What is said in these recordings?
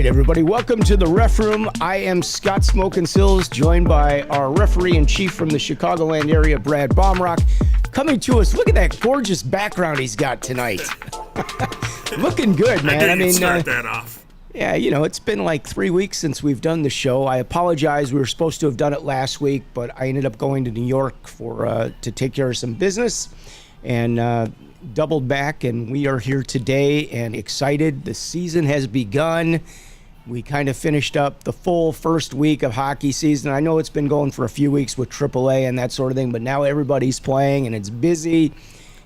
right, everybody. Welcome to the Ref Room. I am Scott Smokin Silz, joined by our referee-in-chief from the Chicagoland area, Brad Baumruck. Coming to us, look at that gorgeous background he's got tonight. Looking good, man. I mean, start that off. Yeah, you know, it's been like 3 weeks since we've done the show. I apologize. We were supposed to have done it last week, but I ended up going to New York to take care of some business and doubled back, and we are here today and excited. The season has begun. We kind of finished up the full first week of hockey season. I know it's been going for a few weeks with AAA and that sort of thing, but now everybody's playing and it's busy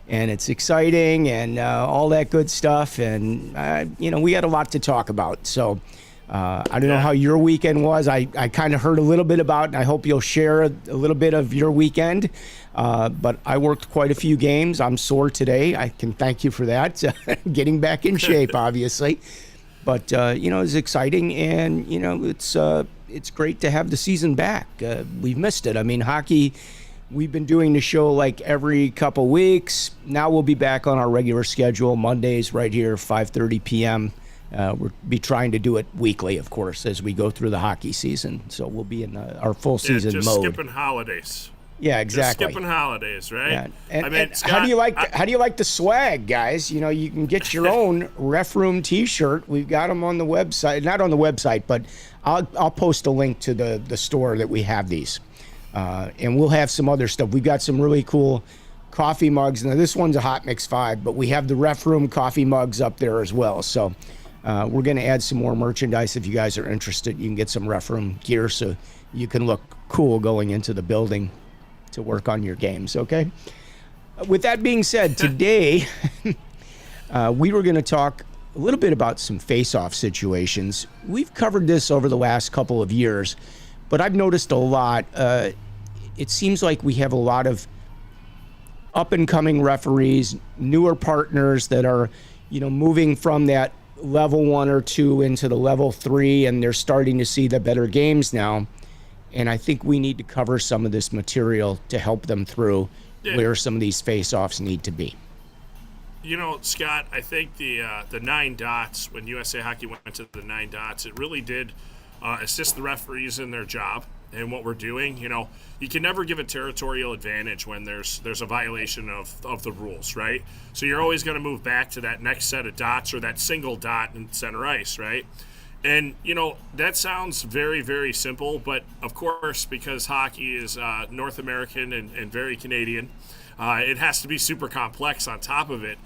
and it's exciting and all that good stuff. And, you know, we had a lot to talk about. So I don't know how your weekend was. I kind of heard a little bit about it, and I hope you'll share a little bit of your weekend. But I worked quite a few games. I'm sore today. I can thank you for that. Getting back in shape, obviously. But, you know, it's exciting, and, you know, it's great to have the season back. We've missed it. I mean, hockey, we've been doing the show like every couple weeks. Now we'll be back on our regular schedule, Mondays right here, 5:30 p.m. We'll be trying to do it weekly, of course, as we go through the hockey season. So we'll be in our full season just mode. Skipping holidays. Yeah, exactly. Just skipping holidays, right? Yeah. And, I mean, and Scott, how do you like the swag, guys? You know, you can get your own Ref Room T-shirt. We've got them on the website, not on the website, but I'll post a link to the store that we have these, and we'll have some other stuff. We've got some really cool coffee mugs. Now this one's a Hot Mix 5, but we have the Ref Room coffee mugs up there as well. So we're going to add some more merchandise. If you guys are interested, you can get some Ref Room gear so you can look cool going into the building to work on your games, okay? With that being said, today we were going to talk a little bit about some face-off situations. We've covered this over the last couple of years, but I've noticed a lot. It seems like we have a lot of up-and-coming referees, newer partners that are, you know, moving from that level 1 or 2 into the level 3, and they're starting to see the better games now. And I think we need to cover some of this material to help them through where some of these face-offs need to be. You know, Scott, I think the 9 dots, when USA Hockey went to the 9 dots, it really did assist the referees in their job and what we're doing. You know, you can never give a territorial advantage when there's a violation of the rules, right? So you're always going to move back to that next set of dots or that single dot in center ice, right? And, you know, that sounds very, very simple, but of course, because hockey is North American and very Canadian, it has to be super complex on top of it.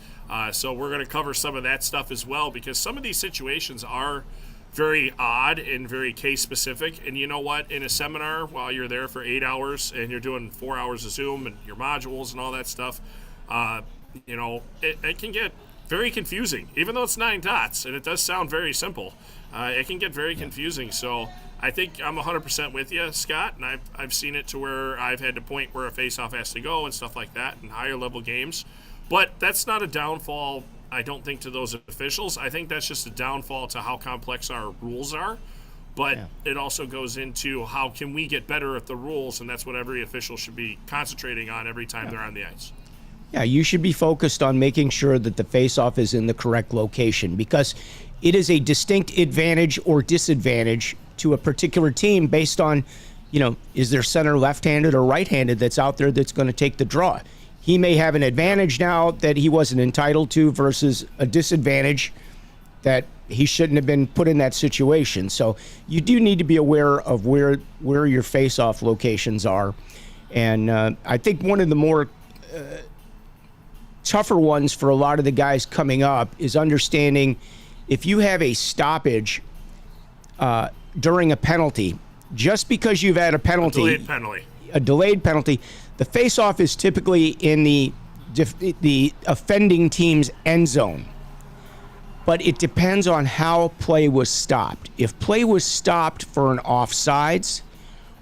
So we're going to cover some of that stuff as well, because some of these situations are very odd and very case specific. And you know what? In a seminar, while you're there for 8 hours and you're doing 4 hours of Zoom and your modules and all that stuff, you know, it can get very confusing, even though it's 9 dots and it does sound very simple. It can get very confusing. So I think I'm 100% with you, Scott, and I've seen it to where I've had to point where a faceoff has to go and stuff like that in higher level games. But that's not a downfall, I don't think, to those officials. I think that's just a downfall to how complex our rules are. But it also goes into how can we get better at the rules, and that's what every official should be concentrating on every time they're on the ice. Yeah, you should be focused on making sure that the face-off is in the correct location, because it is a distinct advantage or disadvantage to a particular team based on, you know, is their center left-handed or right-handed that's out there that's going to take the draw. He may have an advantage now that he wasn't entitled to versus a disadvantage that he shouldn't have been put in that situation. So you do need to be aware of where your face-off locations are. And I think one of the more tougher ones for a lot of the guys coming up is understanding if you have a stoppage during a penalty, just because you've had a penalty, a delayed penalty, the face-off is typically in the offending team's end zone. But it depends on how play was stopped. If play was stopped for an offsides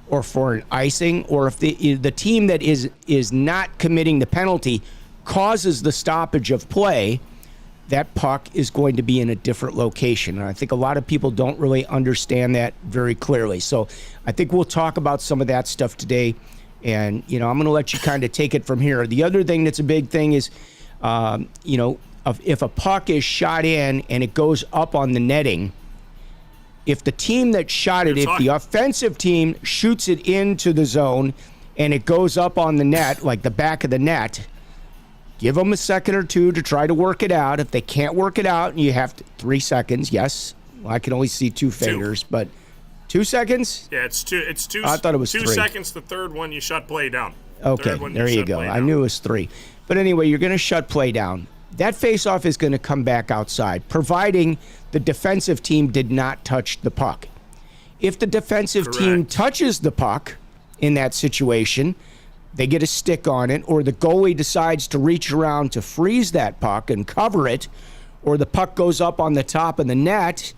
or for an icing, or if the team that is not committing the penalty causes the stoppage of play, that puck is going to be in a different location. And I think a lot of people don't really understand that very clearly. So I think we'll talk about some of that stuff today. And, you know, I'm going to let you kind of take it from here. The other thing that's a big thing is, you know, if a puck is shot in and it goes up on the netting, If the team that shot it, if the offensive team shoots it into the zone and it goes up on the net, like the back of the net, give them a second or two to try to work it out. If they can't work it out, and you have 3 seconds, yes. Well, I can only see two fingers, but 2 seconds? Yeah, it's two. I thought it was 2 3 seconds. The third one, you shut play down. Okay, there you go. I knew it was 3. But anyway, you're going to shut play down. That faceoff is going to come back outside, providing the defensive team did not touch the puck. If the defensive team touches the puck in that situation, they get a stick on it, or the goalie decides to reach around to freeze that puck and cover it, or the puck goes up on the top of the net.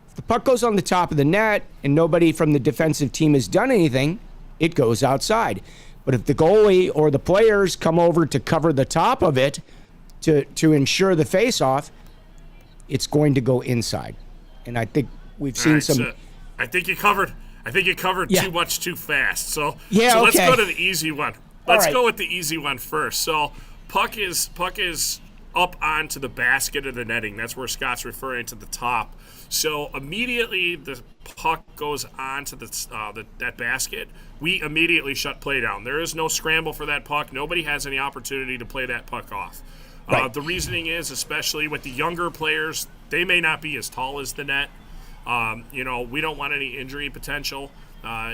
If the puck goes on the top of the net and nobody from the defensive team has done anything, it goes outside. But if the goalie or the players come over to cover the top of it to ensure the face-off, it's going to go inside. And I think we've seen some... So I think you covered too much too fast. So let's go to the easy one. Let's go with the easy one first. So puck is up onto the basket of the netting. That's where Scott's referring to the top. So immediately the puck goes onto that basket, we immediately shut play down. There is no scramble for that puck. Nobody has any opportunity to play that puck off. Right. The reasoning is, especially with the younger players, they may not be as tall as the net. We don't want any injury potential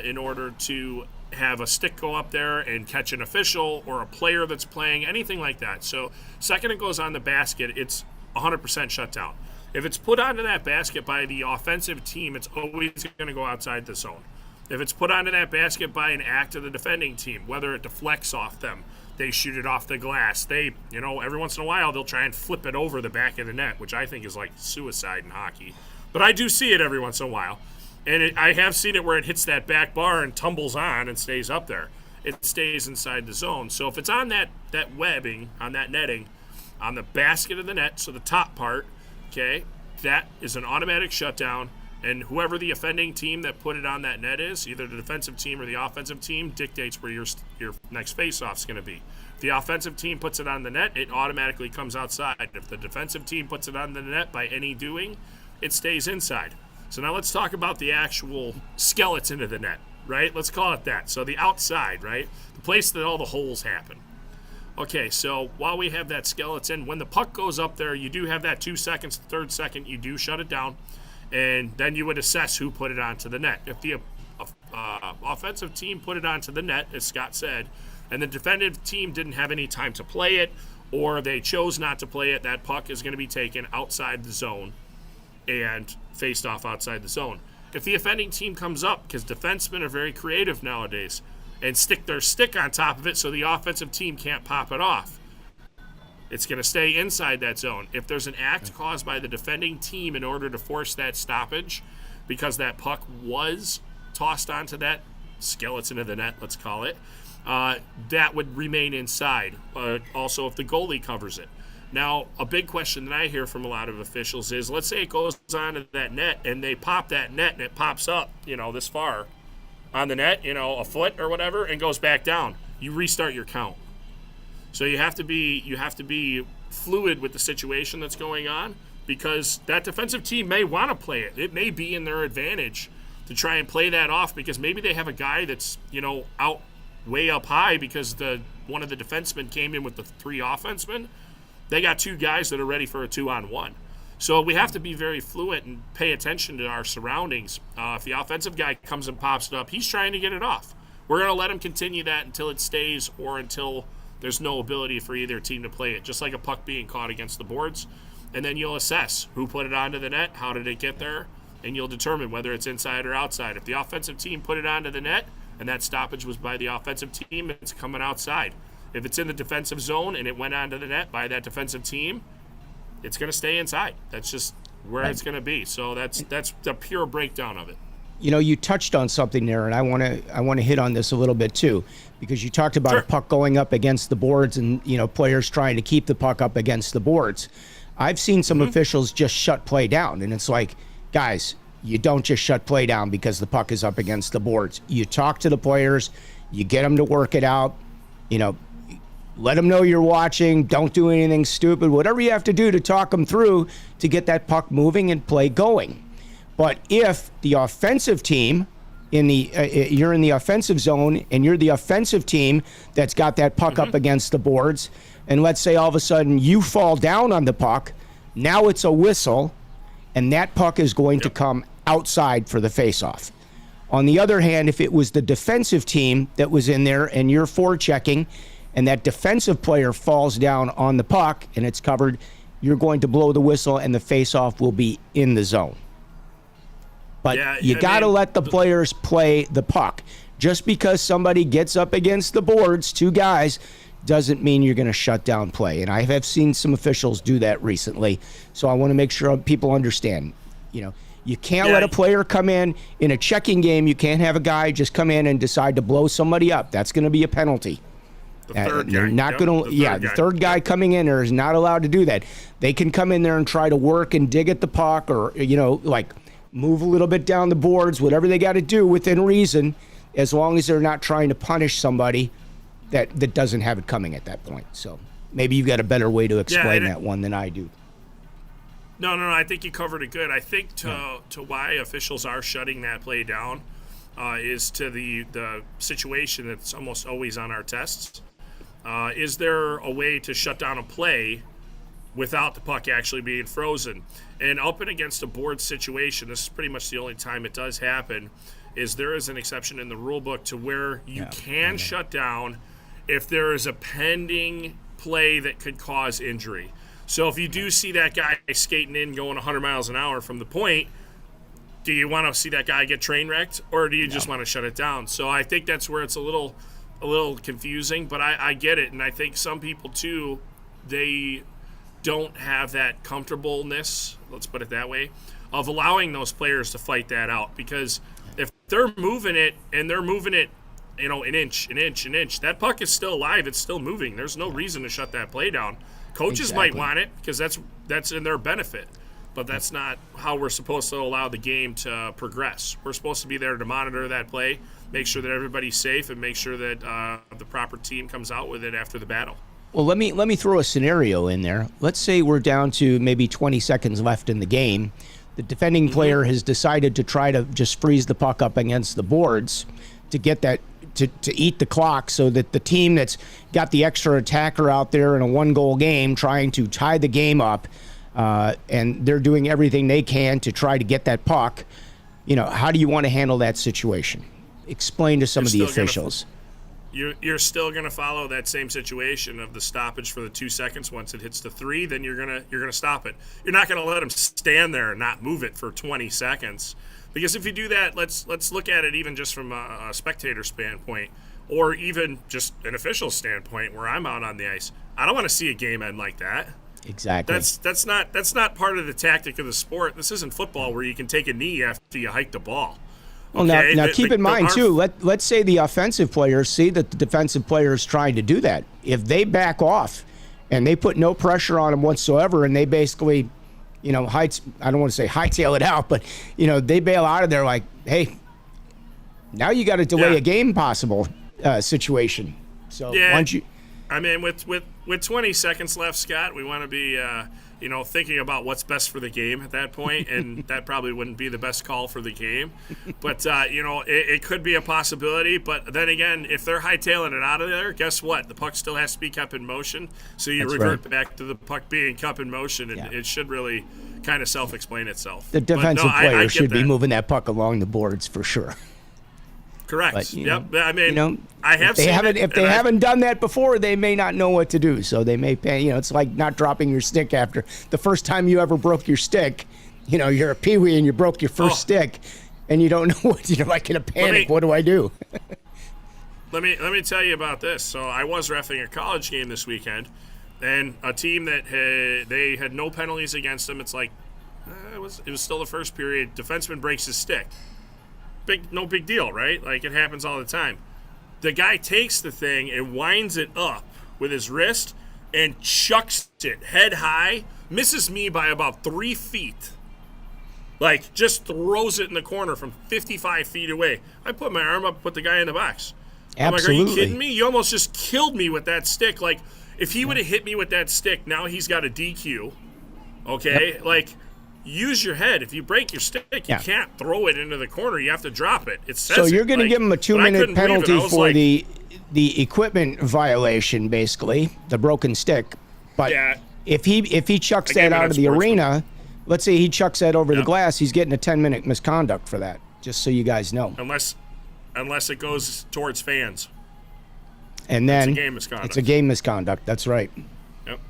in order to have a stick go up there and catch an official or a player that's playing, anything like that. So second it goes on the basket, it's 100% shut down. If it's put onto that basket by the offensive team, it's always going to go outside the zone. If it's put onto that basket by an act of the defending team, whether it deflects off them, they shoot it off the glass, every once in a while they'll try and flip it over the back of the net, which I think is like suicide in hockey. But I do see it every once in a while. And I have seen it where it hits that back bar and tumbles on and stays up there. It stays inside the zone. So if it's on that webbing, on that netting, on the basket of the net, so the top part, okay, that is an automatic shutdown. And whoever the offending team that put it on that net is, either the defensive team or the offensive team, dictates where your next face-off is going to be. If the offensive team puts it on the net, it automatically comes outside. If the defensive team puts it on the net by any doing, it stays inside. So now let's talk about the actual skeleton of the net, right? Let's call it that. So the outside, right? The place that all the holes happen. Okay, so while we have that skeleton, when the puck goes up there, you do have that 2 seconds, the third second, you do shut it down, and then you would assess who put it onto the net. If the offensive team put it onto the net, as Scott said, and the defensive team didn't have any time to play it, or they chose not to play it, that puck is going to be taken outside the zone and faced off outside the zone. If the offending team comes up, because defensemen are very creative nowadays, and stick their stick on top of it so the offensive team can't pop it off, it's going to stay inside that zone. If there's an act caused by the defending team in order to force that stoppage, because that puck was tossed onto that skeleton of the net, let's call it, that would remain inside. Also, if the goalie covers it. Now, a big question that I hear from a lot of officials is, let's say it goes onto that net and they pop that net and it pops up, this far on the net, a foot or whatever, and goes back down. You restart your count. So you have to be fluid with the situation that's going on, because that defensive team may want to play it. It may be in their advantage to try and play that off, because maybe they have a guy that's, out way up high because one of the defensemen came in with the 3 offensemen. They got 2 guys that are ready for a 2-on-1. So we have to be very fluent and pay attention to our surroundings. If the offensive guy comes and pops it up, he's trying to get it off. We're going to let him continue that until it stays, or until there's no ability for either team to play it, just like a puck being caught against the boards. And then you'll assess who put it onto the net, how did it get there, and you'll determine whether it's inside or outside. If the offensive team put it onto the net and that stoppage was by the offensive team, it's coming outside. If it's in the defensive zone and it went onto the net by that defensive team, it's going to stay inside. That's just where it's going to be. So that's the pure breakdown of it. You touched on something there, and I want to hit on this a little bit too, because you talked about a puck going up against the boards and players trying to keep the puck up against the boards. I've seen some officials just shut play down, and it's like, guys, you don't just shut play down because the puck is up against the boards. You talk to the players, you get them to work it out, let them know you're watching. Don't do anything stupid. Whatever you have to do to talk them through to get that puck moving and play going. But if the offensive team you're in the offensive zone and you're the offensive team that's got that puck up against the boards, and let's say all of a sudden you fall down on the puck, now it's a whistle, and that puck is going to come outside for the faceoff. On the other hand, if it was the defensive team that was in there and you're forechecking and that defensive player falls down on the puck and it's covered, you're going to blow the whistle and the faceoff will be in the zone. But you got to let the players play the puck. Just because somebody gets up against the boards, two guys, doesn't mean you're going to shut down play. And I have seen some officials do that recently. So I want to make sure people understand. You can't let a player come in a checking game. You can't have a guy just come in and decide to blow somebody up. That's going to be a penalty. The third guy. Not going to. The third guy coming in there is not allowed to do that. They can come in there and try to work and dig at the puck, or move a little bit down the boards, whatever they got to do within reason, as long as they're not trying to punish somebody that doesn't have it coming at that point. So maybe you've got a better way to explain that one than I do. No, I think you covered it good. I think to why officials are shutting that play down is to the situation that's almost always on our tests. Is there a way to shut down a play without the puck actually being frozen? And up and against a board situation, this is pretty much the only time it does happen, is there is an exception in the rule book to where you can shut down if there is a pending play that could cause injury. So if you do see that guy skating in going 100 miles an hour from the point, do you want to see that guy get train wrecked, or do you just want to shut it down? So I think that's where it's a little confusing, but I get it. And I think some people too, they don't have that comfortableness, let's put it that way, of allowing those players to fight that out. Because if they're moving it and they're moving it, an inch, that puck is still alive. It's still moving. There's no reason to shut that play down. Coaches might want it because that's in their benefit, but that's not how we're supposed to allow the game to progress. We're supposed to be there to monitor that play, make sure that everybody's safe, and make sure that the proper team comes out with it after the battle. Well, let me throw a scenario in there. Let's say we're down to maybe 20 seconds left in the game. The defending player has decided to try to just freeze the puck up against the boards to get that to eat the clock, so that the team that's got the extra attacker out there in a one-goal game trying to tie the game up, and they're doing everything they can to try to get that puck. How do you want to handle that situation? Explain to some of the officials. You're still going to follow that same situation of the stoppage for the 2 seconds. Once it hits the 3, then you're gonna stop it. You're not going to let them stand there and not move it for 20 seconds. Because if you do that, let's look at it even just from a spectator standpoint, or even just an official standpoint where I'm out on the ice. I don't want to see a game end like that. Exactly. That's not part of the tactic of the sport. This isn't football where you can take a knee after you hike the ball. Well, now keep in mind, too, let's say the offensive players see that the defensive player is trying to do that. If they back off and they put no pressure on them whatsoever, and they basically, I don't want to say hightail it out, but, they bail out of there like, hey, now you got to delay a game possible situation. So once you... I mean, with 20 seconds left, Scott, we want to be, thinking about what's best for the game at that point, and that probably wouldn't be the best call for the game. But, it could be a possibility. But then again, if they're hightailing it out of there, guess what? The puck still has to be kept in motion. So you revert back to the puck being kept in motion, and it should really kind of self-explain itself. The defensive player should be moving that puck along the boards for sure. Correct. But, I mean, I have seen it. If they haven't done that before, they may not know what to do. So they may pay. It's like not dropping your stick after the first time you ever broke your stick. You're a peewee and you broke your first stick, and you don't know what. You're like in a panic. What do I do? Let me tell you about this. So I was reffing a college game this weekend, and a team that they had no penalties against them. It's like it was still the first period. Defenseman breaks his stick. No big deal, right? Like, it happens all the time. The guy takes the thing and winds it up with his wrist and chucks it head high, misses me by about 3 feet. Like, just throws it in the corner from 55 feet away. I put my arm up, put the guy in the box. Absolutely. I'm like, are you kidding me? You almost just killed me with that stick. Like, if he would have hit me with that stick, now he's got a DQ. Okay? Yep. Like, use your head. If you break your stick, you can't throw it into the corner. You have to drop it. It says so you're going to give him a 2-minute penalty for like, the equipment violation, basically, the broken stick. But if he chucks that out of the arena, let's say he chucks that over the glass, he's getting a 10-minute misconduct for that, just so you guys know. Unless it goes towards fans. And then it's a game misconduct. It's a game misconduct. That's right. Yep.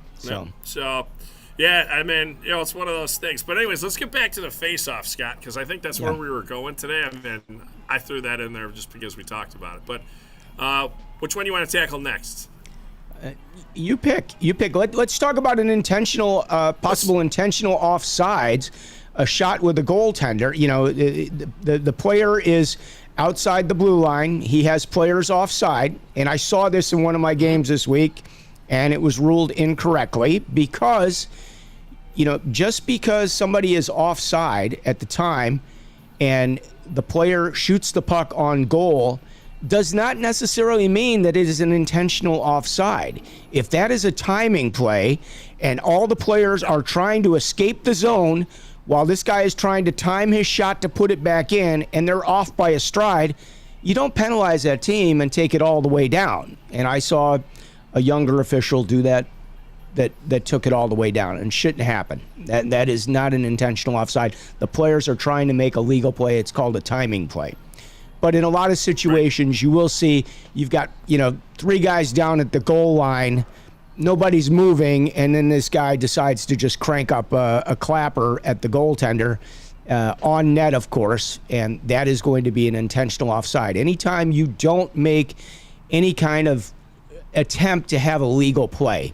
So yeah, I mean, it's one of those things. But anyways, let's get back to the face-off, Scott, because I think that's where we were going today. I mean, I threw that in there just because we talked about it. But which one do you want to tackle next? You pick. Let's talk about an intentional, possible intentional offsides, a shot with a goaltender. The player is outside the blue line. He has players offside, and I saw this in one of my games this week, and it was ruled incorrectly because, just because somebody is offside at the time and the player shoots the puck on goal does not necessarily mean that it is an intentional offside. If that is a timing play and all the players are trying to escape the zone while this guy is trying to time his shot to put it back in and they're off by a stride, you don't penalize that team and take it all the way down. And I saw a younger official do that took it all the way down, and shouldn't happen. That is not an intentional offside. The players are trying to make a legal play. It's called a timing play. But in a lot of situations, you will see you've got, 3 guys down at the goal line, nobody's moving, and then this guy decides to just crank up a clapper at the goaltender, on net, of course, and that is going to be an intentional offside. Anytime you don't make any kind of attempt to have a legal play,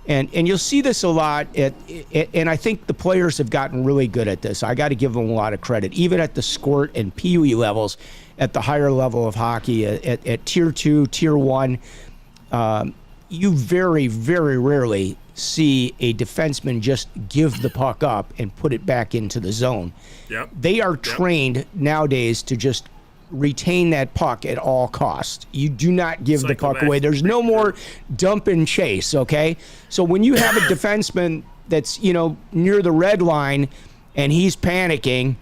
and you'll see this a lot, and I think the players have gotten really good at this. I got to give them a lot of credit, even at the squirt and Pee Wee levels, at the higher level of hockey, at Tier 2, Tier 1. You very, very rarely see a defenseman just give the puck up and put it back into the zone. Yep. They are trained nowadays to just retain that puck at all costs. You do not give the puck away. There's no more dump and chase, okay? So when you have a defenseman that's, near the red line and he's panicking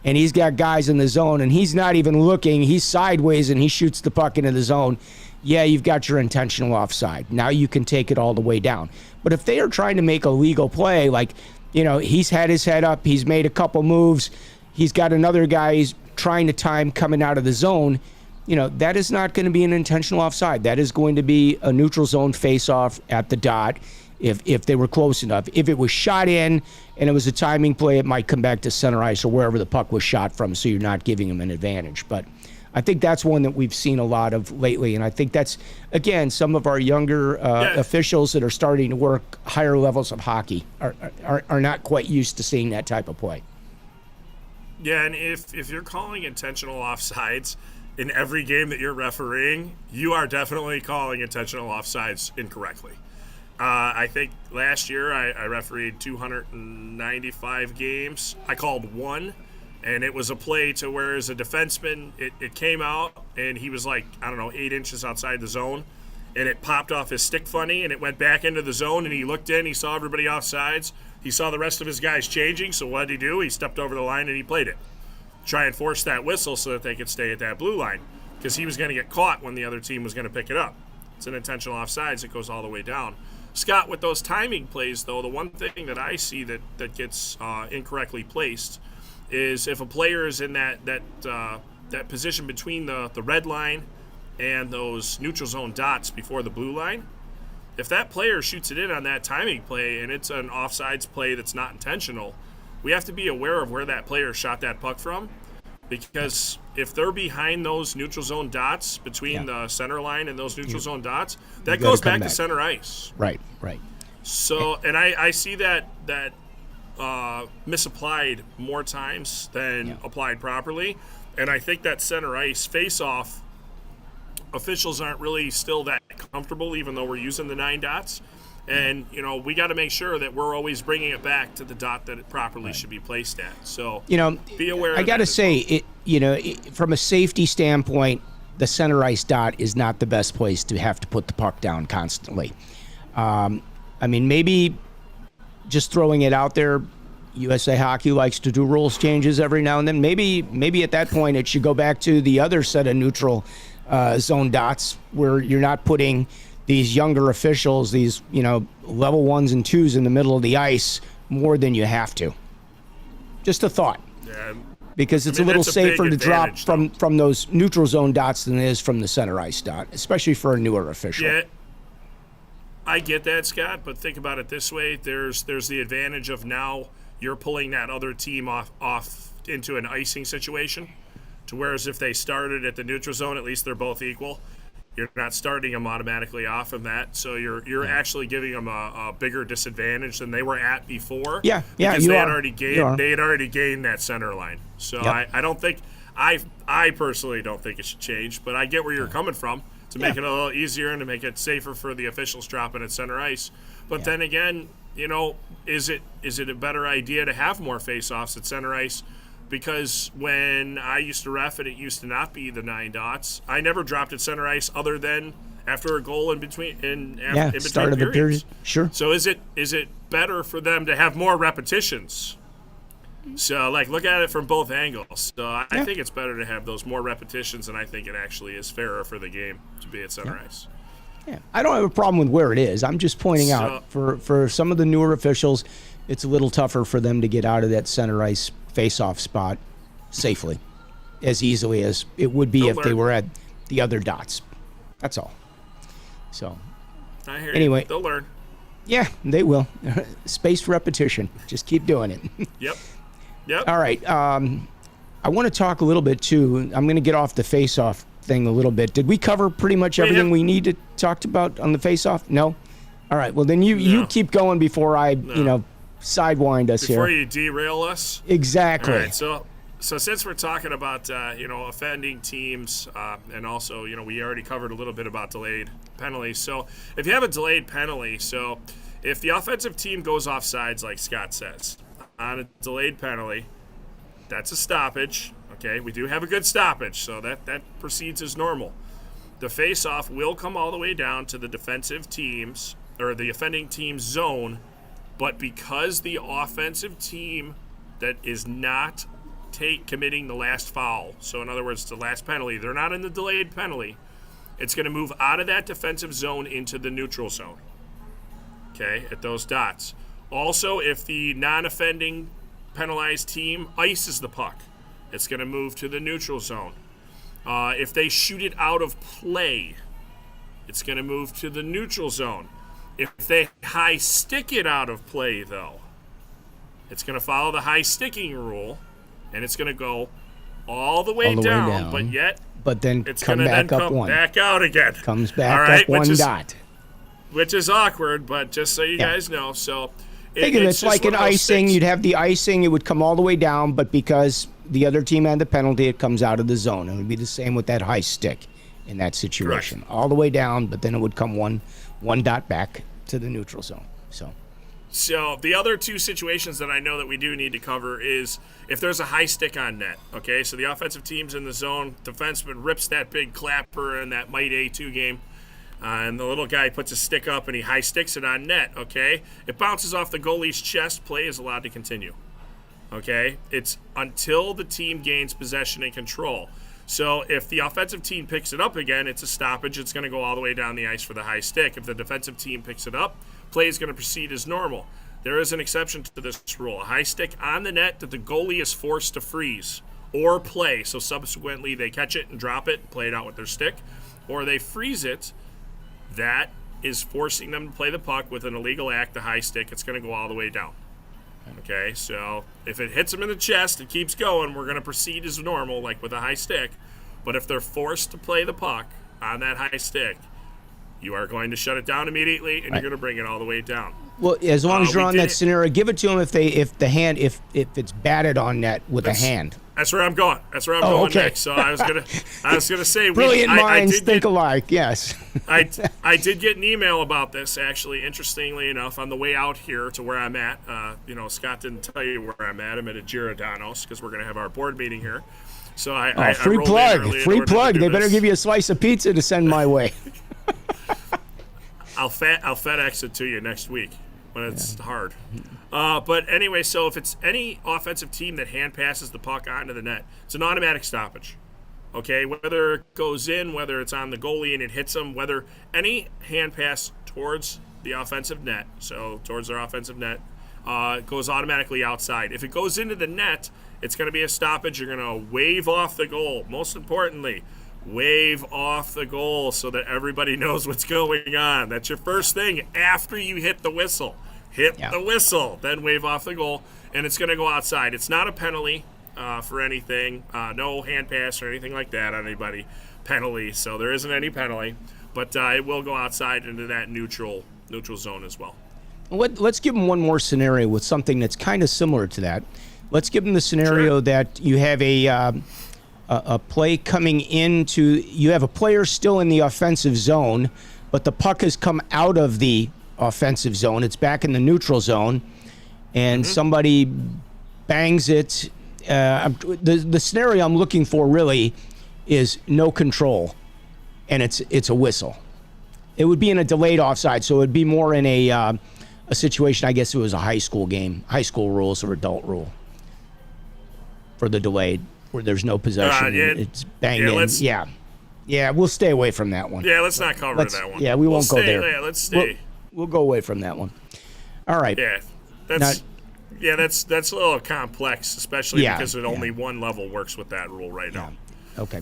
and he's got guys in the zone and he's not even looking, he's sideways and he shoots the puck into the zone, yeah, you've got your intentional offside. Now you can take it all the way down. But if they are trying to make a legal play, like, he's had his head up, he's made a couple moves, he's got another guy he's trying to time coming out of the zone, that is not going to be an intentional offside. That is going to be a neutral zone face-off at the dot if they were close enough. If it was shot in and it was a timing play, it might come back to center ice or wherever the puck was shot from, so you're not giving them an advantage. But I think that's one that we've seen a lot of lately, and I think that's, again, some of our younger officials that are starting to work higher levels of hockey are not quite used to seeing that type of play. Yeah, and if you're calling intentional offsides in every game that you're refereeing, you are definitely calling intentional offsides incorrectly. I think last year I refereed 295 games. I called one, and it was a play to where as a defenseman, it came out, and he was 8 inches outside the zone, and it popped off his stick funny, and it went back into the zone, and he looked in, he saw everybody offsides. He saw the rest of his guys changing, so what did he do? He stepped over the line and he played it. Try and force that whistle so that they could stay at that blue line, because he was going to get caught when the other team was going to pick it up. It's an intentional offsides. It goes all the way down. Scott, with those timing plays, though, the one thing that I see that gets incorrectly placed is if a player is in that position between the red line and those neutral zone dots before the blue line. If that player shoots it in on that timing play and it's an offsides play that's not intentional, we have to be aware of where that player shot that puck from, because if they're behind those neutral zone dots between the center line and those neutral zone dots, that goes back to center ice. Right. So, and I see that misapplied more times than applied properly, and I think that center ice face-off officials aren't really still that comfortable, even though we're using the 9 dots. And, we got to make sure that we're always bringing it back to the dot that it properly should be placed at. So, be aware of that. I got to say, from a safety standpoint, the center ice dot is not the best place to have to put the puck down constantly. Maybe just throwing it out there, USA Hockey likes to do rules changes every now and then. Maybe at that point it should go back to the other set of neutral zone dots where you're not putting these younger officials, these level 1s and 2s in the middle of the ice more than you have to. Just a thought. Yeah. Because it's a little safer to drop from those neutral zone dots than it is from the center ice dot, especially for a newer official. Yeah, I get that, Scott, but think about it this way. There's the advantage of now you're pulling that other team off into an icing situation, to whereas if they started at the neutral zone, at least they're both equal. You're not starting them automatically off of that, so you're actually giving them a bigger disadvantage than they were at before. Yeah, because they had already gained that center line. So yep. I don't think I personally don't think it should change, but I get where you're coming from to make it a little easier and to make it safer for the officials dropping at center ice. But then again, is it a better idea to have more face-offs at center ice? Because when I used to ref and it used to not be the 9 dots, I never dropped at center ice other than after a goal in between start of the period. Sure. So is it better for them to have more repetitions? So look at it from both angles. So I think it's better to have those more repetitions, and I think it actually is fairer for the game to be at center ice. Yeah, I don't have a problem with where it is. I'm just pointing out for some of the newer officials, it's a little tougher for them to get out of that center ice face-off spot safely, as easily as it would be if they were at the other dots. That's all. So, I hear anyway, you. They'll learn. Yeah, they will. Spaced repetition. Just keep doing it. Yep. All right. I want to talk a little bit too. I'm going to get off the face-off thing a little bit. Did we cover pretty much everything we need to talk about on the face-off? No. All right. Well, then you keep going before I sidewind us before here. You derail us. Exactly. All right. So since we're talking about offending teams, and also we already covered a little bit about delayed penalties. So if you have a delayed penalty, so if the offensive team goes off sides, like Scott says, on a delayed penalty, that's a stoppage. Okay, we do have a good stoppage, so that proceeds as normal. The face-off will come all the way down to the defensive team's or the offending team's zone, but because the offensive team that is not committing the last foul, so in other words, the last penalty, they're not in the delayed penalty, it's going to move out of that defensive zone into the neutral zone. Okay, at those dots. Also, if the non-offending penalized team ices the puck, it's going to move to the neutral zone. If they shoot it out of play, it's going to move to the neutral zone. If they high stick it out of play, though, it's going to follow the high sticking rule, and it's going to go all the way down. But then it's going to then come back out again. Comes back up one dot. Which is awkward, but just so you guys know. So it's like an icing. You'd have the icing. It would come all the way down, but because the other team had the penalty, it comes out of the zone. It would be the same with that high stick in that situation. Correct. All the way down, but then it would come one dot back to the neutral zone. So the other two situations that I know that we do need to cover is if there's a high stick on net. Okay, so the offensive team's in the zone, defenseman rips that big clapper in that Might A2 game, and the little guy puts a stick up and he high sticks it on net. Okay, it bounces off the goalie's chest. Play is allowed to continue. Okay, it's until the team gains possession and control. So if the offensive team picks it up again, it's a stoppage. It's going to go all the way down the ice for the high stick. If the defensive team picks it up, play is going to proceed as normal. There is an exception to this rule. A high stick on the net that the goalie is forced to freeze or play. So subsequently they catch it and drop it and play it out with their stick. Or they freeze it. That is forcing them to play the puck with an illegal act, the high stick. It's going to go all the way down. Okay, so if it hits them in the chest, it keeps going. We're going to proceed as normal, like with a high stick. But if they're forced to play the puck on that high stick, you are going to shut it down immediately, and you're going to bring it all the way down. Well, as long as you're on that scenario, give it to them if it's batted on net with a hand. That's where I'm going. That's where I'm going next. So I was gonna say, brilliant minds think alike. Yes. I did get an email about this, actually. Interestingly enough, on the way out here to where I'm at. Scott didn't tell you where I'm at. I'm at a Giordano's because we're gonna have our board meeting here. So free plug. They better give you a slice of pizza to send my way. I'll FedEx it to you next week when it's hard. But anyway, so if it's any offensive team that hand passes the puck onto the net, it's an automatic stoppage. Okay, whether it goes in, whether it's on the goalie and it hits them, whether any hand pass towards the offensive net, so towards their offensive net, goes automatically outside. If it goes into the net, it's going to be a stoppage. You're going to wave off the goal. Most importantly, wave off the goal so that everybody knows what's going on. That's your first thing after you hit the whistle. Hit the whistle, then wave off the goal, and it's going to go outside. It's not a penalty for anything. No hand pass or anything like that on anybody. Penalty, so there isn't any penalty. But it will go outside into that neutral zone as well. Let's give them one more scenario with something that's kind of similar to that. Let's give them the scenario that you have a play coming into, you have a player still in the offensive zone, but the puck has come out of the offensive zone. It's back in the neutral zone, and somebody bangs it. The scenario I'm looking for really is no control, and it's a whistle. It would be in a delayed offside, so it would be more in a situation, I guess it was a high school game, high school rules or adult rule for the delayed, where there's no possession. It's banged in. Yeah, we'll stay away from that one. Yeah, let's not cover that one. Yeah, we won't go there. Yeah, let's stay. We'll go away from that one. All right. Yeah, that's a little complex, especially because only one level works with that rule right now. Okay.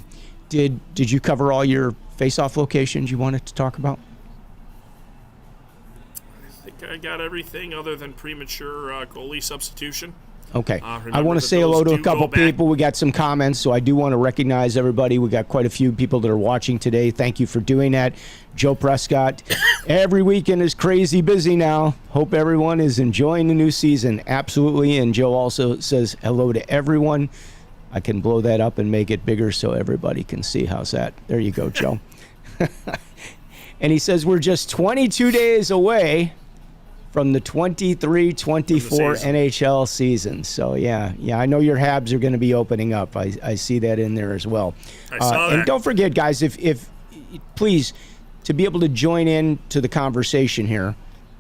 Did you cover all your face-off locations you wanted to talk about? I think I got everything other than premature goalie substitution. Okay. I want to say hello to a couple people. We got some comments, so I do want to recognize everybody. We got quite a few people that are watching today. Thank you for doing that. Joe Prescott, every weekend is crazy busy now. Hope everyone is enjoying the new season. Absolutely. And Joe also says hello to everyone. I can blow that up and make it bigger so everybody can see. How's that? There you go, Joe. And he says we're just 22 days away from the 23-24 NHL season. So, yeah, I know your Habs are going to be opening up. I see that in there as well. I saw that. And don't forget, guys, if please, to be able to join in to the conversation here,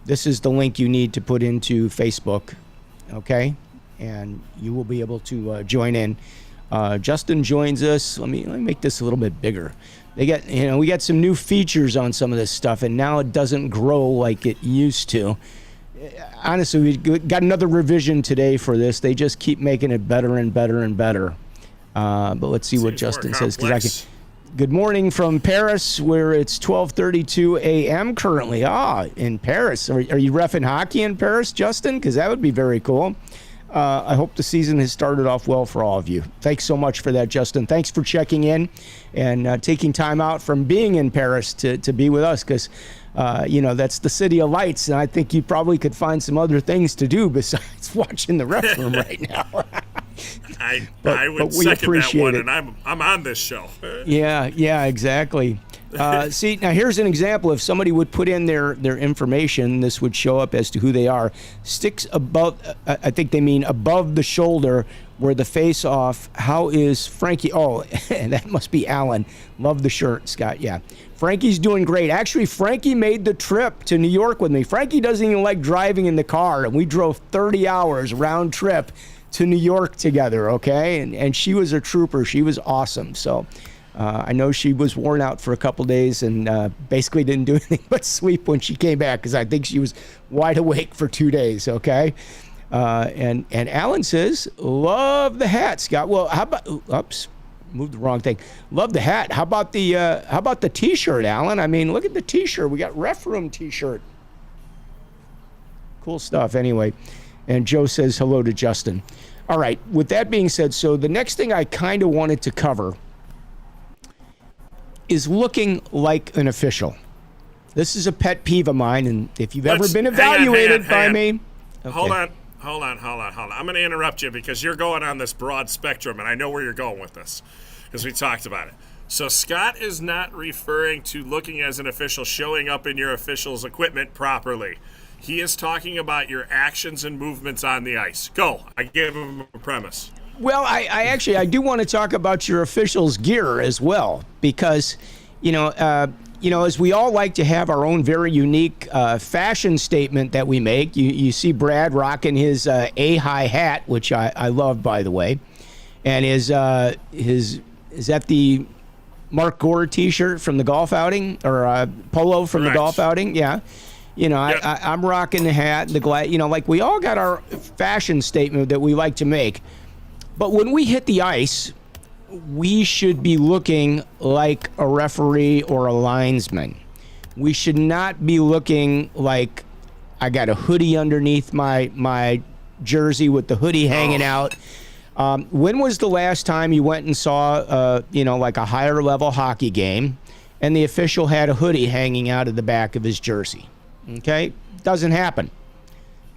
this is the link you need to put into Facebook, okay? And you will be able to join in. Justin joins us. Let me make this a little bit bigger. We got some new features on some of this stuff, and now it doesn't grow like it used to. Honestly, we got another revision today for this. They just keep making it better and better and better. But let's see what Justin says. Good morning from Paris, where it's 12:32 a.m. currently. In Paris. Are you reffing hockey in Paris, Justin? Because that would be very cool. I hope the season has started off well for all of you. Thanks so much for that, Justin. Thanks for checking in and taking time out from being in Paris to be with us, because, that's the city of lights, and I think you probably could find some other things to do besides watching the rec room right now. I would second that one, and I'm on this show. Yeah, exactly. See, now here's an example. If somebody would put in their information, this would show up as to who they are. Sticks above, I think they mean above the shoulder where the face off. How is Frankie? Oh, that must be Alan. Love the shirt, Scott. Yeah. Frankie's doing great. Actually, Frankie made the trip to New York with me. Frankie doesn't even like driving in the car, and we drove 30 hours round trip to New York together, okay? And she was a trooper. She was awesome. So I know she was worn out for a couple days and basically didn't do anything but sleep when she came back, because I think she was wide awake for 2 days, okay? And Alan says, love the hat, Scott. Well, how about, oops, moved the wrong thing. Love the hat. How about the T-shirt, Alan? I mean, look at the T-shirt. We got Ref Room T-shirt. Cool stuff anyway. And Joe says hello to Justin. All right, with that being said, so the next thing I kind of wanted to cover is looking like an official. This is a pet peeve of mine, and if you've ever been evaluated by me... Okay. Hold on. I'm going to interrupt you because you're going on this broad spectrum, and I know where you're going with this because we talked about it. So Scott is not referring to looking as an official, showing up in your official's equipment properly. He is talking about your actions and movements on the ice. Go. I gave him a premise. Well, I do want to talk about your officials' gear as well, because, as we all like to have our own very unique fashion statement that we make, you see Brad rocking his A-high hat, which I love, by the way, and is that the Mark Gore T-shirt from the golf outing, or polo from the golf outing? Yeah. Yep. I'm rocking the hat, the glad. Like we all got our fashion statement that we like to make, but when we hit the ice, we should be looking like a referee or a linesman. We should not be looking like I got a hoodie underneath my jersey with the hoodie hanging out. When was the last time you went and saw, like a higher level hockey game and the official had a hoodie hanging out of the back of his jersey? Okay? Doesn't happen.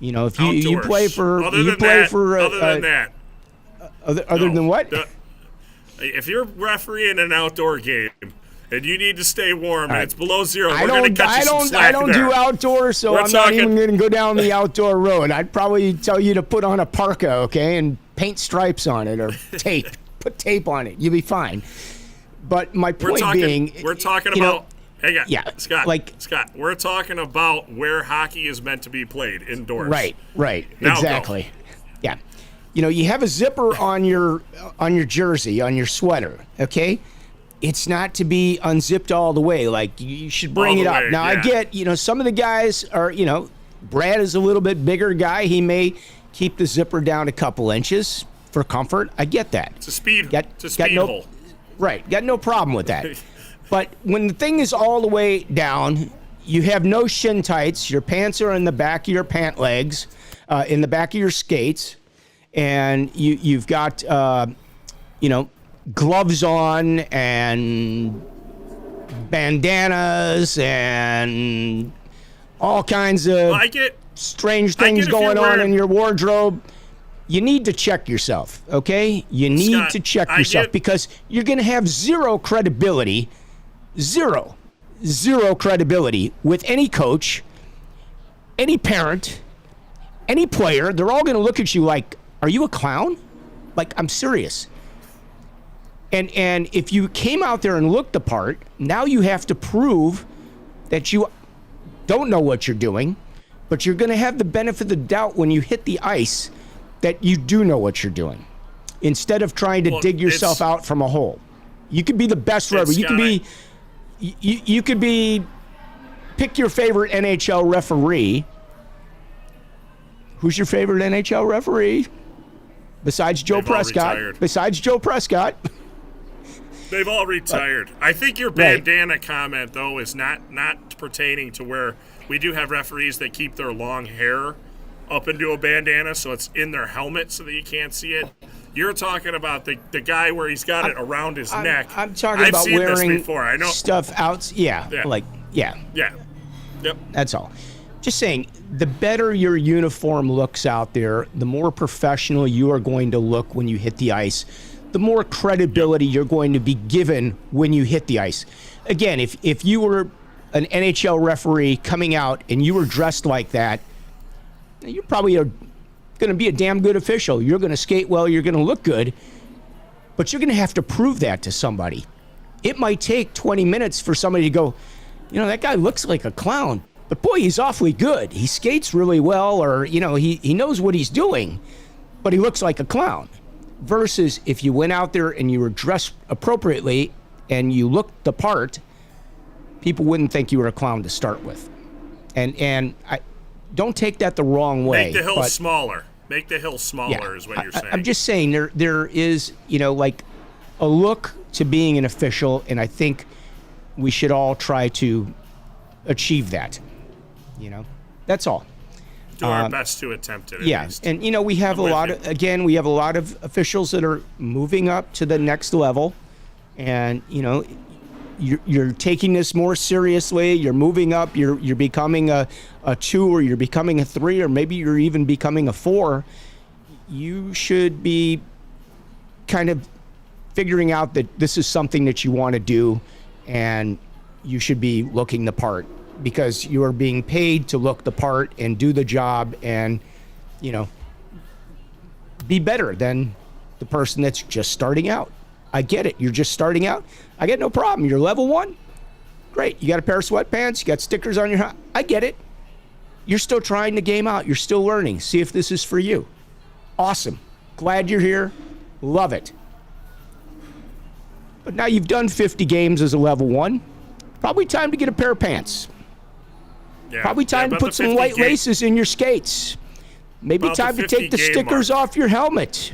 If you play for... Other than what? If you're refereeing an outdoor game and you need to stay warm and it's below zero, I don't do outdoors, so I'm not even going to go down the outdoor road. I'd probably tell you to put on a parka, okay, and paint stripes on it or tape. Put tape on it. You'll be fine. But my point being... We're talking about... Hang on. Yeah, Scott, we're talking about where hockey is meant to be played, indoors. Right, now exactly. Go. Yeah. You have a zipper on your jersey, on your sweater, okay? It's not to be unzipped all the way. Like, you should bring it up. Now, I get, some of the guys are, Brad is a little bit bigger guy. He may keep the zipper down a couple inches for comfort. I get that. It's a speed hole. Right. Got no problem with that. But when the thing is all the way down, you have no shin tights. Your pants are in the back of your pant legs, in the back of your skates. And you've got, gloves on and bandanas and all kinds of strange things going on in your wardrobe. You need to check yourself, okay? You need to check yourself because you're going to have zero credibility with any coach, any parent, any player. They're all going to look at you like, are you a clown? Like, I'm serious. And if you came out there and looked the part, now you have to prove that you don't know what you're doing, but you're going to have the benefit of the doubt when you hit the ice that you do know what you're doing, instead of trying to dig yourself out from a hole. You could be the best referee. You could be, pick your favorite NHL referee. Who's your favorite NHL referee? Besides Joe Prescott. They've all retired. I think your bandana comment, though, is not pertaining to where we do have referees that keep their long hair up into a bandana so it's in their helmet so that you can't see it. You're talking about the guy where he's got it around his neck. I'm talking about seen wearing this before. I know. Stuff out. Yeah. Yep. That's all. Just saying, the better your uniform looks out there, the more professional you are going to look when you hit the ice, the more credibility you're going to be given when you hit the ice. Again, if you were an NHL referee coming out and you were dressed like that, you're probably going to be a damn good official. You're going to skate well, you're going to look good, but you're going to have to prove that to somebody. It might take 20 minutes for somebody to go, that guy looks like a clown. But boy, he's awfully good. He skates really well, or, he knows what he's doing, but he looks like a clown. Versus if you went out there and you were dressed appropriately and you looked the part, people wouldn't think you were a clown to start with. And I don't take that the wrong way. Make the hill smaller. Make the hill smaller is what you're saying. I'm just saying there is, like a look to being an official, and I think we should all try to achieve that. That's all. Do our best to attempt it. Yeah, and we have a lot of officials that are moving up to the next level, and you're taking this more seriously. You're moving up. You're becoming a 2, or you're becoming a 3, or maybe you're even becoming a 4. You should be kind of figuring out that this is something that you want to do, and you should be looking the part, because you are being paid to look the part and do the job and, be better than the person that's just starting out. I get it. You're just starting out. I get no problem. You're level 1. Great. You got a pair of sweatpants. You got stickers on your hat. I get it. You're still trying the game out. You're still learning. See if this is for you. Awesome. Glad you're here. Love it. But now you've done 50 games as a level 1. Probably time to get a pair of pants. Yeah. Probably time to put some white laces in your skates. Maybe time to take the stickers off your helmet.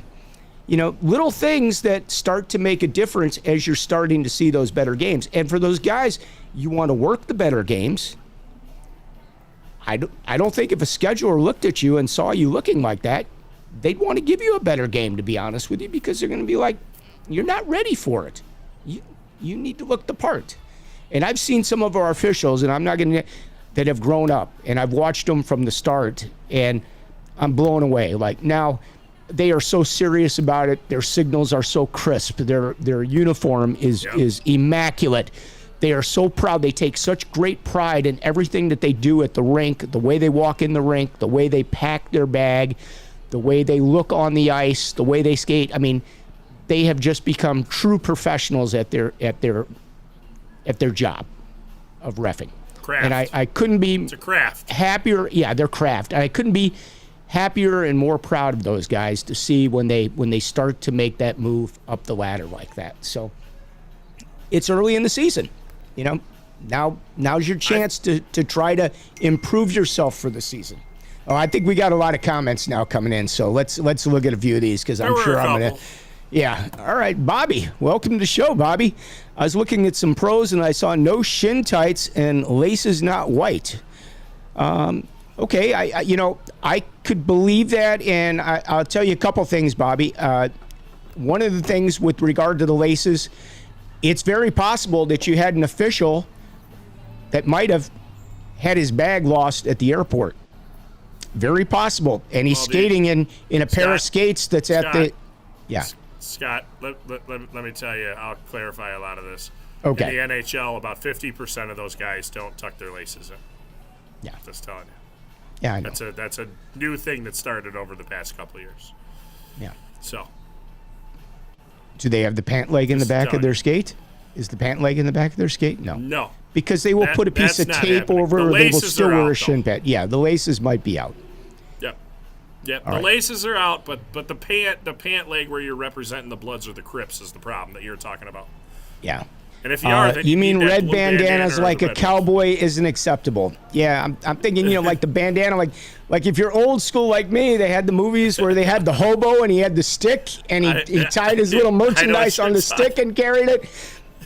You know, little things that start to make a difference as you're starting to see those better games. And for those guys, you want to work the better games. I don't think if a scheduler looked at you and saw you looking like that, they'd want to give you a better game, to be honest with you, because they're going to be like, you're not ready for it. You need to look the part. And I've seen some of our officials, and I'm not going to, that have grown up, and I've watched them from the start, and I'm blown away. Like, now they are so serious about it. Their signals are so crisp. Their uniform is immaculate. They are so proud. They take such great pride in everything that they do at the rink, the way they walk in the rink, the way they pack their bag, the way they look on the ice, the way they skate. I mean, they have just become true professionals at their job of reffing. Craft. And I couldn't be it's a craft. Happier. Yeah, their craft. And I couldn't be happier and more proud of those guys to see when they start to make that move up the ladder like that. So it's early in the season. You know, now's your chance to try to improve yourself for the season. Oh, I think we got a lot of comments now coming in, so let's look at a few of these because I'm sure I'm gonna. Yeah. All right, Bobby. Welcome to the show, Bobby. I was looking at some pros and I saw no shin tights and laces not white. Okay, I could believe that, and I'll tell you a couple things, Bobby. One of the things with regard to the laces, it's very possible that you had an official that might have had his bag lost at the airport. Very possible. And he's skating in a pair of skates that's at the... Yeah. Scott, let me tell you, I'll clarify a lot of this. Okay. In the NHL, about 50% of those guys don't tuck their laces in. Yeah. Just telling you. Yeah, I know. That's a new thing that started over the past couple of years. Yeah. So... Do they have the pant leg in the back of their skate? Is the pant leg in the back of their skate? No. No. Because they will put a piece of tape over, or they will still wear a shin pad. Yeah, the laces might be out. Yep. The laces are out, but the pant leg where you're representing the Bloods or the Crips is the problem that you're talking about. Yeah. And if you are, then you mean need that red blue bandanas like a cowboy isn't acceptable. Yeah, I'm thinking, like the bandana, like if you're old school like me, they had the movies where they had the hobo and he had the stick and he tied his little merchandise on the stick and carried it.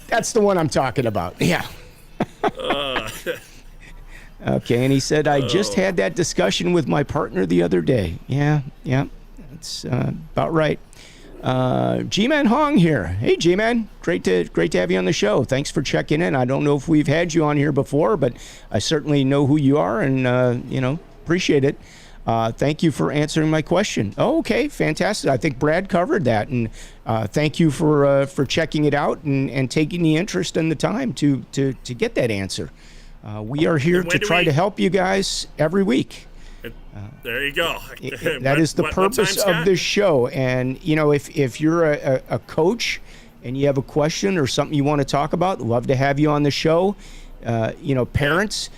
That's the one I'm talking about. Yeah. Okay, and he said, I just had that discussion with my partner the other day. Yeah, that's about right. G-Man Hong here. Hey, G-Man. Great to have you on the show. Thanks for checking in. I don't know if we've had you on here before, but I certainly know who you are and, appreciate it. Thank you for answering my question. Oh, okay, fantastic. I think Brad covered that, and thank you for checking it out and taking the interest and the time to get that answer. We are here to try to help you guys every week. There you go. That is the purpose of this show. And, if you're a coach and you have a question or something you want to talk about, love to have you on the show. Parents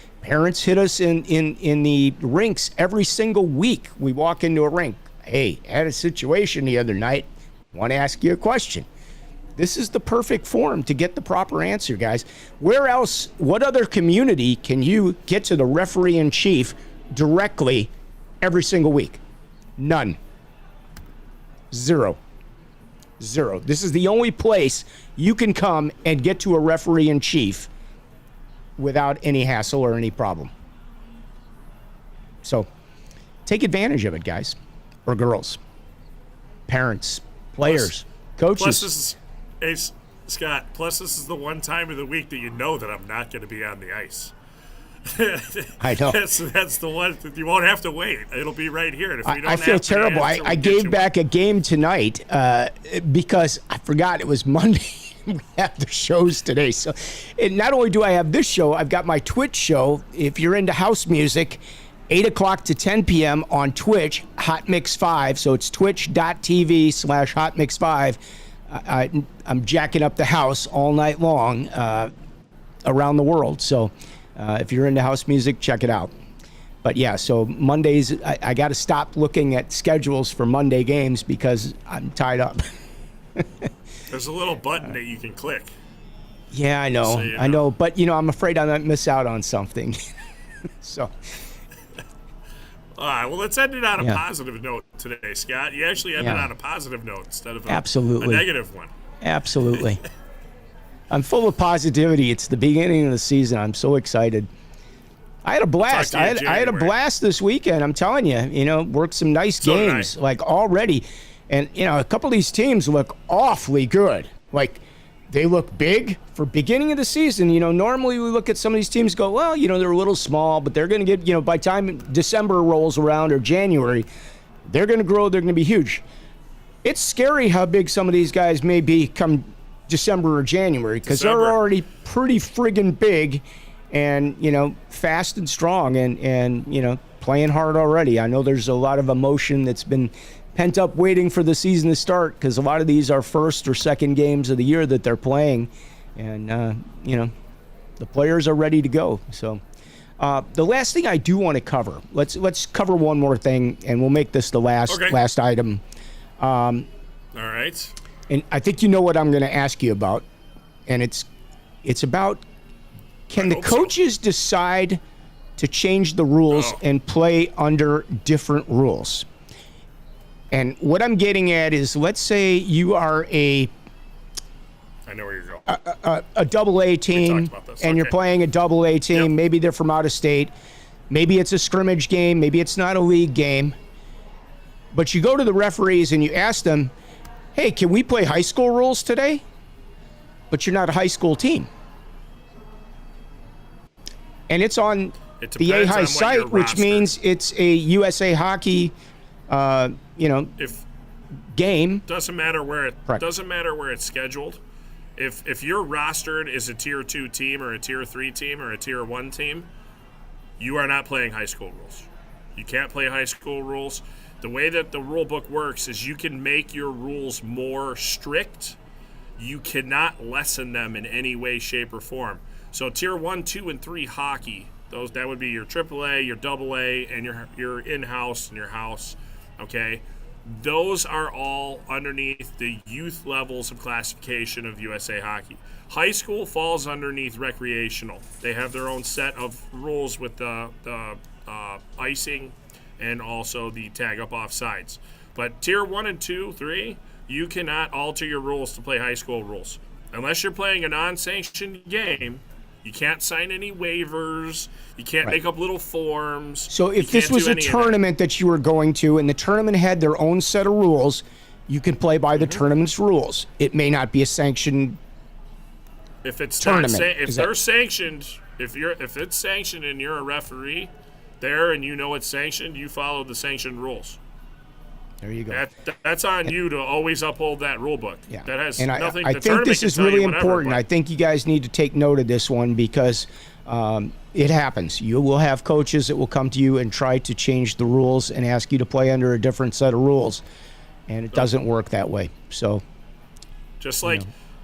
hit us in the rinks every single week. We walk into a rink. Hey, had a situation the other night. Want to ask you a question. This is the perfect forum to get the proper answer, guys. Where else, what other community can you get to the referee in chief directly every single week? None. Zero. This is the only place you can come and get to a referee in chief without any hassle or any problem. So take advantage of it, guys, or girls, parents, players, coaches. Scott, plus this is the one time of the week that you know that I'm not going to be on the ice. I know. That's the one that you won't have to wait. It'll be right here. And if you don't I feel terrible. I gave back a game tonight because I forgot it was Monday. We have the shows today. So and not only do I have this show, I've got my Twitch show. If you're into house music, 8 o'clock to 10 p.m. on Twitch, Hot Mix 5. So it's twitch.tv/Hot Mix 5. I'm jacking up the house all night long. around the world. So if you're into house music, check it out. But yeah, so Mondays, I got to stop looking at schedules for Monday games because I'm tied up. There's a little button that you can click. Yeah, I know. So you know. I know. But, I'm afraid I might miss out on something. So. All right, well, let's end it on a Yeah. positive note today, Scott. You actually ended on a positive note instead of a negative one. Absolutely. I'm full of positivity. It's the beginning of the season. I'm so excited. I had a blast. I had a blast this weekend. I'm telling you, worked some nice games like already. And, a couple of these teams look awfully good. Like, they look big for beginning of the season. Normally we look at some of these teams go, well, they're a little small, but they're going to get, by the time December rolls around or January, they're going to grow. They're going to be huge. It's scary how big some of these guys may be come December or January because they're already pretty friggin' big and, fast and strong and playing hard already. I know there's a lot of emotion that's been pent up waiting for the season to start because a lot of these are first or second games of the year that they're playing. And, the players are ready to go. So the last thing I do want to cover, let's cover one more thing and we'll make this the last item. All right. And I think you know what I'm going to ask you about. And it's about, can the coaches decide to change the rules and play under different rules? And what I'm getting at is, let's say you are I know where you're going. a double-A team, and you're playing a double-A team. Yep. Maybe they're from out of state. Maybe it's a scrimmage game. Maybe it's not a league game. But you go to the referees and you ask them, hey, can we play high school rules today? But you're not a high school team. And it's on the A-High site, which means it's a USA Hockey, game. Doesn't matter where it's scheduled. If you're rostered as a tier 2 team or a tier 3 team or a tier 1 team, you are not playing high school rules. You can't play high school rules. The way that the rule book works is you can make your rules more strict. You cannot lessen them in any way, shape, or form. So tier 1, 2, and 3 hockey, that would be your AAA, your AA, and your in-house and your house. Okay? Those are all underneath the youth levels of classification of USA Hockey. High school falls underneath recreational. They have their own set of rules with the icing and also the tag up offsides. But tier 1 and 2, 3, you cannot alter your rules to play high school rules. Unless you're playing a non-sanctioned game, you can't sign any waivers. You can't make up little forms. So if this was a tournament that you were going to and the tournament had their own set of rules, you can play by the tournament's rules. It may not be a sanctioned if it's tournament. If they're sanctioned, if it's sanctioned and you're a referee there and you know it's sanctioned, you follow the sanctioned rules. There you go. That's on you to always uphold that rule book. Yeah. That has and nothing. I think this is really important. I think you guys need to take note of this one because it happens. You will have coaches that will come to you and try to change the rules and ask you to play under a different set of rules, and it doesn't work that way. So,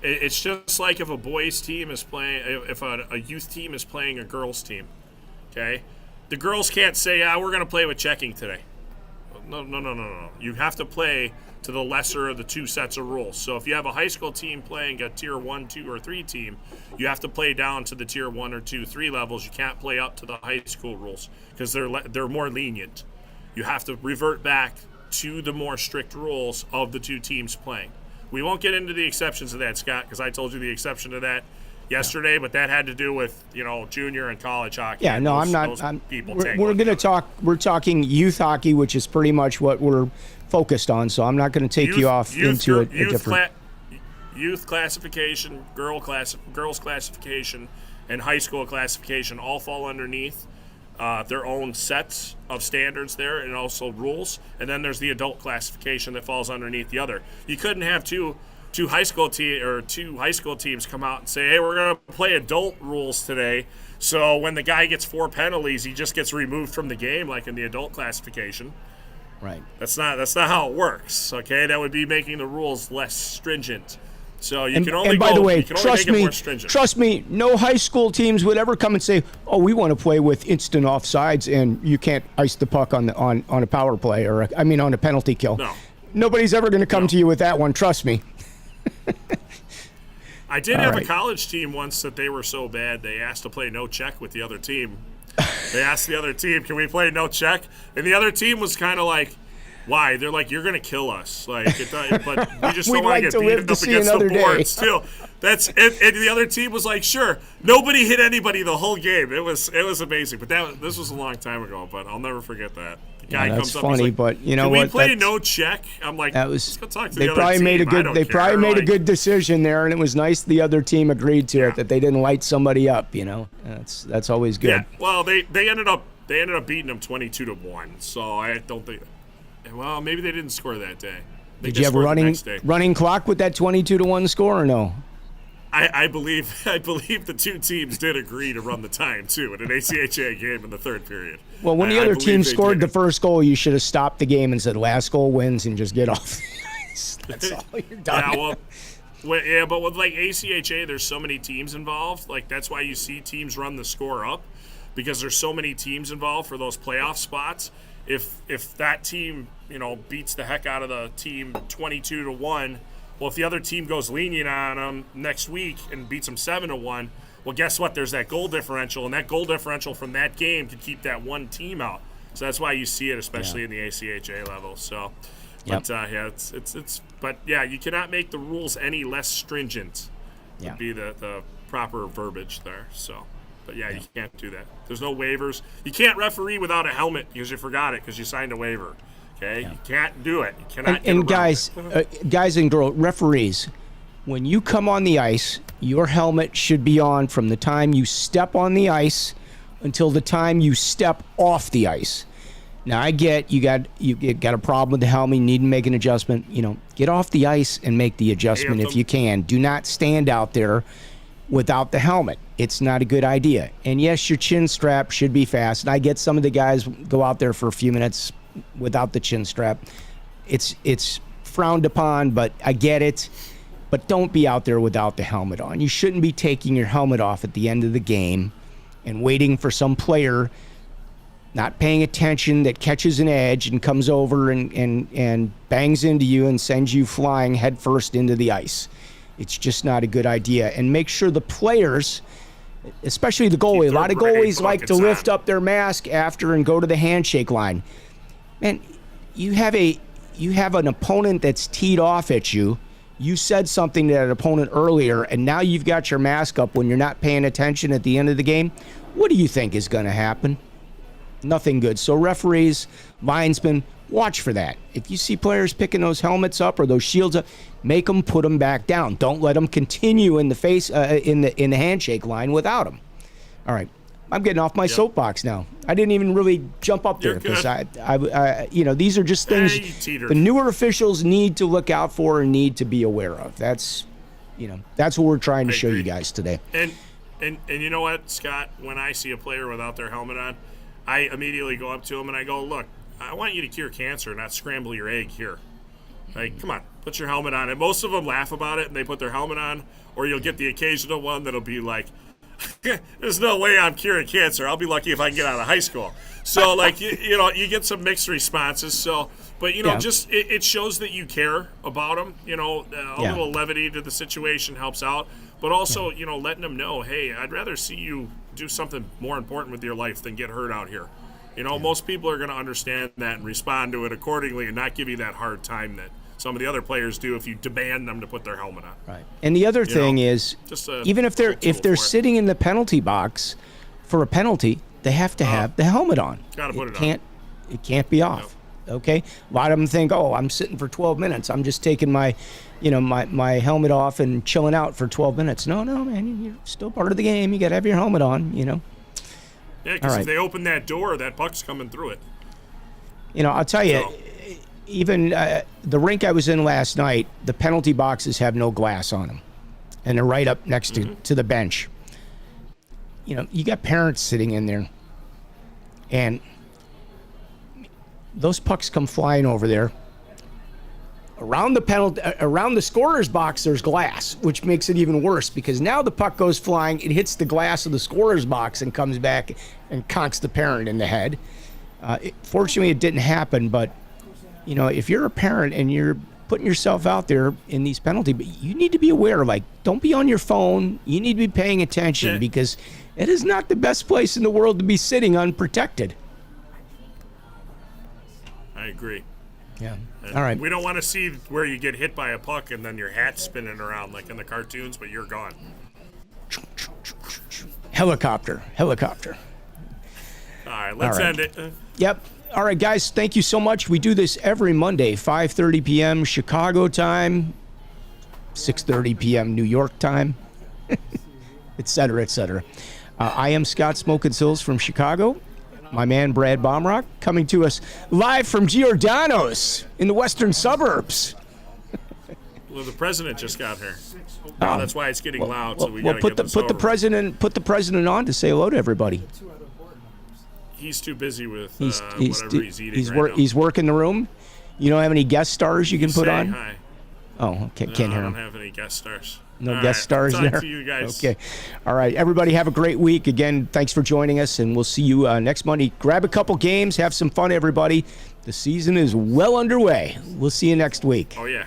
it's just like if a boys team is playing, if a youth team is playing a girls team, okay, the girls can't say, we're going to play with checking today. No. You have to play to the lesser of the two sets of rules. So if you have a high school team playing a tier 1, 2, or 3 team, you have to play down to the tier 1 or 2, 3 levels. You can't play up to the high school rules because they're more lenient. You have to revert back to the more strict rules of the two teams playing. We won't get into the exceptions of that, Scott, because I told you the exception to that yesterday, but that had to do with junior and college hockey. Yeah, no, I'm not. We're going to talk. We're talking youth hockey, which is pretty much what we're focused on. So I'm not going to take you off into a different youth classification, girls classification, and high school classification all fall underneath their own sets of standards there and also rules. And then there's the adult classification that falls underneath the other. You couldn't have two high school teams come out and say, hey, we're going to play adult rules today. So when the guy gets 4 penalties, he just gets removed from the game like in the adult classification. Right. That's not how it works, okay? That would be making the rules less stringent. So you can only and by go, the way, you can only make it more stringent. trust me, no high school teams would ever come and say, "Oh, we want to play with instant offsides, and you can't ice the puck on a power play or on a penalty kill." No. Nobody's ever going to come to you with that one. Trust me. I did have a college team once that they were so bad they asked to play no check with the other team. They asked the other team, "Can we play no check?" And the other team was kind of like, "Why?" They're like, "You're gonna kill us." But we just don't want to get beaten up against the boards too. That's and the other team was like, "Sure." Nobody hit anybody the whole game. It was amazing. But this was a long time ago. But I'll never forget that. The guy comes up, funny, he's like, but you know "Can what? we play no check?" I'm like, "Let's go talk to the other team." They probably made a good decision there, and it was nice the other team agreed to it, that they didn't light somebody up. That's always good. Yeah. Well, they ended up beating them 22-1. So I don't think. Well, maybe they didn't score that day. Did you have a running clock with that 22-1 score or no? I believe the two teams did agree to run the time too in an ACHA game in the third period. Well, when the other team scored the first goal, you should have stopped the game and said, "Last goal wins," and just get off the ice. That's all you're done. But with like ACHA, there's so many teams involved. Like that's why you see teams run the score up, because there's so many teams involved for those playoff spots. If that team beats the heck out of the team 22-1, well, if the other team goes lenient on them next week and beats them 7-1, well, guess what? There's that goal differential, and that goal differential from that game could keep that one team out. So that's why you see it, especially in the ACHA level. So, but but you cannot make the rules any less stringent. Would be the proper verbiage there. So. But you can't do that. There's no waivers. You can't referee without a helmet because you forgot it because you signed a waiver. Okay, you can't do it. You cannot. And guys and girls, referees, when you come on the ice, your helmet should be on from the time you step on the ice until the time you step off the ice. Now I get you got a problem with the helmet. You need to make an adjustment. Get off the ice and make the adjustment if you can. Do not stand out there without the helmet. It's not a good idea. And yes, your chin strap should be fast. And I get some of the guys go out there for a few minutes without the chin strap. It's frowned upon, but I get it. But don't be out there without the helmet on. You shouldn't be taking your helmet off at the end of the game and waiting for some player not paying attention that catches an edge and comes over and bangs into you and sends you flying headfirst into the ice. It's just not a good idea. And make sure the players, especially the goalie, a lot of goalies like to lift up their mask after and go to the handshake line. Man, you have an opponent that's teed off at you. You said something to that opponent earlier, and now you've got your mask up when you're not paying attention at the end of the game. What do you think is going to happen? Nothing good. So referees, linesmen, watch for that. If you see players picking those helmets up or those shields up, make them put them back down. Don't let them continue in the face in the handshake line without them. All right, I'm getting off my soapbox now. I didn't even really jump up there because I these are just things the newer officials need to look out for and need to be aware of. That's what we're trying to show you guys today. And you know what, Scott? When I see a player without their helmet on, I immediately go up to them and I go, "Look, I want you to cure cancer, not scramble your egg here. Like, come on, put your helmet on." And most of them laugh about it and they put their helmet on, or you'll get the occasional one that'll be like, "There's no way I'm curing cancer. I'll be lucky if I can get out of high school." So, like, you get some mixed responses. So, but, just it shows that you care about them. A little levity to the situation helps out. But also, letting them know, hey, I'd rather see you do something more important with your life than get hurt out here. Most people are going to understand that and respond to it accordingly and not give you that hard time that some of the other players do if you demand them to put their helmet on. Right. And the other thing is, even if they're sitting in the penalty box for a penalty, they have to have the helmet on. Got to put it on. It can't be off. No. Okay. A lot of them think, "Oh, I'm sitting for 12 minutes. I'm just taking my helmet off and chilling out for 12 minutes." No, man, you're still part of the game. You got to have your helmet on. Yeah, because if they open that door, that puck's coming through it. I'll tell you, even the rink I was in last night, the penalty boxes have no glass on them, and they're right up next to the bench. You got parents sitting in there, and those pucks come flying over there. around the penalty, around the scorer's box, there's glass, which makes it even worse because now the puck goes flying, it hits the glass of the scorer's box and comes back and conks the parent in the head. Fortunately, it didn't happen, but you know, if you're a parent and you're putting yourself out there in these penalties, but you need to be aware, like, don't be on your phone. You need to be paying attention because it is not the best place in the world to be sitting unprotected. I agree. Yeah. And all right. We don't want to see where you get hit by a puck and then your hat's spinning around like in the cartoons, but you're gone. Helicopter. All right, let's end it. Yep. All right, guys, thank you so much. We do this every Monday, 5:30 p.m. Chicago time, 6:30 p.m. New York time, et cetera, et cetera. I am Scott Smokin Silz from Chicago. My man, Brad Baumruck, coming to us live from Giordano's in the western suburbs. Well, the president just got here. Oh, that's why it's getting loud. So we well, got to put get the president on to say hello to everybody. He's too busy with whatever he's eating now. He's working the room. You don't have any guest stars you can put on? Hi. Oh, okay. Can't hear him. I don't have any guest stars. No All guest right, stars talk there? to you guys. Okay. All right. Everybody have a great week. Again, thanks for joining us, and we'll see you next Monday. Grab a couple games. Have some fun, everybody. The season is well underway. We'll see you next week. Oh, yeah.